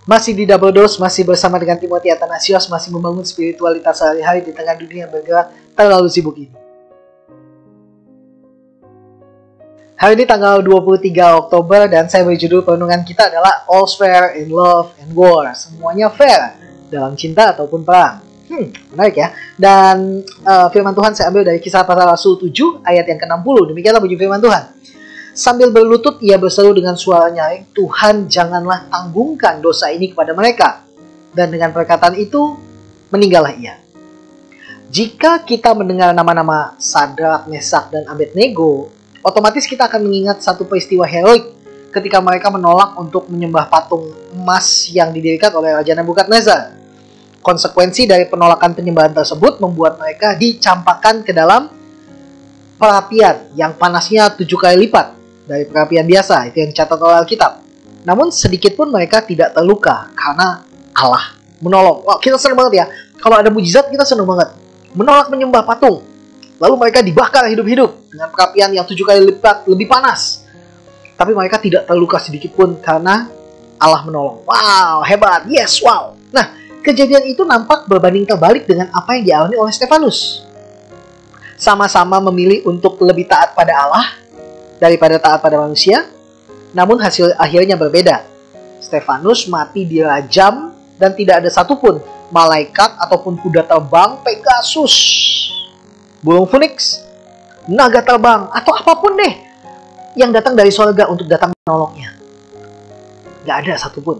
Masih di Double Dose, masih bersama dengan Timothy Athanasios, masih membangun spiritualitas sehari-hari di tengah dunia yang bergerak terlalu sibuk ini. Hari ini tanggal 23 Oktober dan saya berjudul perenungan kita adalah All's Fair in Love and War. Semuanya fair dalam cinta ataupun perang. Menarik ya. Dan firman Tuhan saya ambil dari Kisah Para Rasul 7 ayat yang ke-60. Demikianlah bunyi firman Tuhan. Sambil berlutut ia berseru dengan suara nyaring, Tuhan janganlah tanggungkan dosa ini kepada mereka. Dan dengan perkataan itu meninggallah ia. Jika kita mendengar nama-nama Sadrak, Mesak, dan Abednego, otomatis kita akan mengingat satu peristiwa heroik ketika mereka menolak untuk menyembah patung emas yang didirikan oleh Raja Nebukadnezar. Konsekuensi dari penolakan penyembahan tersebut membuat mereka dicampakkan ke dalam perapian yang panasnya 7 kali lipat dari perapian biasa. Itu yang dicatat oleh Alkitab. Namun sedikit pun mereka tidak terluka karena Allah menolong. Wah, kita senang banget ya. Kalau ada mujizat kita senang banget. Menolak menyembah patung. Lalu mereka dibakar hidup-hidup dengan perapian yang 7 kali lipat lebih panas. Tapi mereka tidak terluka sedikit pun karena Allah menolong. Wow, hebat. Yes, wow. Nah, kejadian itu nampak berbanding terbalik dengan apa yang dialami oleh Stefanus. Sama-sama memilih untuk lebih taat pada Allah daripada taat pada manusia, namun hasil akhirnya berbeda. Stefanus mati dirajam dan tidak ada satupun malaikat ataupun kuda terbang, Pegasus, burung Phoenix, naga terbang, atau apapun deh yang datang dari surga untuk datang menolongnya. Gak ada satupun.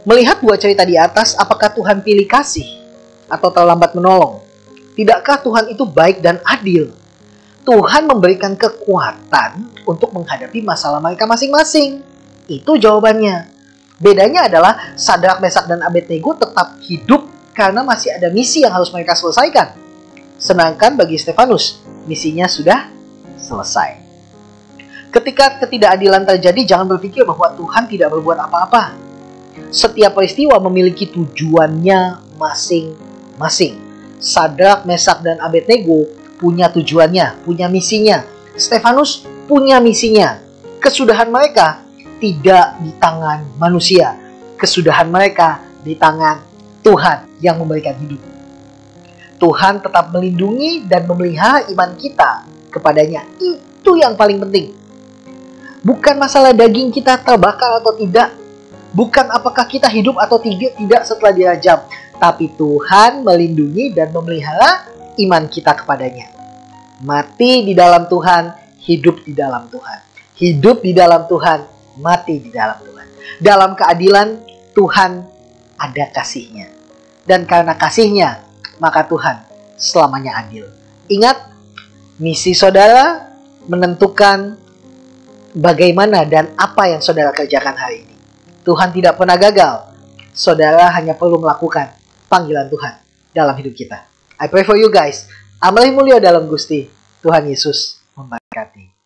Melihat dua cerita di atas, apakah Tuhan pilih kasih atau terlambat menolong? Tidakkah Tuhan itu baik dan adil? Tuhan memberikan kekuatan untuk menghadapi masalah mereka masing-masing. Itu jawabannya. Bedanya adalah Sadrak, Mesak, dan Abednego tetap hidup karena masih ada misi yang harus mereka selesaikan. Sedangkan bagi Stefanus, misinya sudah selesai. Ketika ketidakadilan terjadi, jangan berpikir bahwa Tuhan tidak berbuat apa-apa. Setiap peristiwa memiliki tujuannya masing-masing. Sadrak, Mesak, dan Abednego punya tujuannya, punya misinya. Stefanus punya misinya. Kesudahan mereka tidak di tangan manusia. Kesudahan mereka di tangan Tuhan yang memberikan hidup. Tuhan tetap melindungi dan memelihara iman kita kepadanya. Itu yang paling penting. Bukan masalah daging kita terbakar atau tidak. Bukan apakah kita hidup atau tidak setelah dirajam. Tapi Tuhan melindungi dan memelihara iman kita kepadanya. Mati di dalam Tuhan, hidup di dalam Tuhan. Hidup di dalam Tuhan, mati di dalam Tuhan. Dalam keadilan, Tuhan ada kasihnya. Dan karena kasihnya, maka Tuhan selamanya adil. Ingat, misi saudara menentukan bagaimana dan apa yang saudara kerjakan hari ini. Tuhan tidak pernah gagal. Saudara hanya perlu melakukan panggilan Tuhan dalam hidup kita. I pray for you guys. Amalih mulia dalam Gusti. Tuhan Yesus memberkati.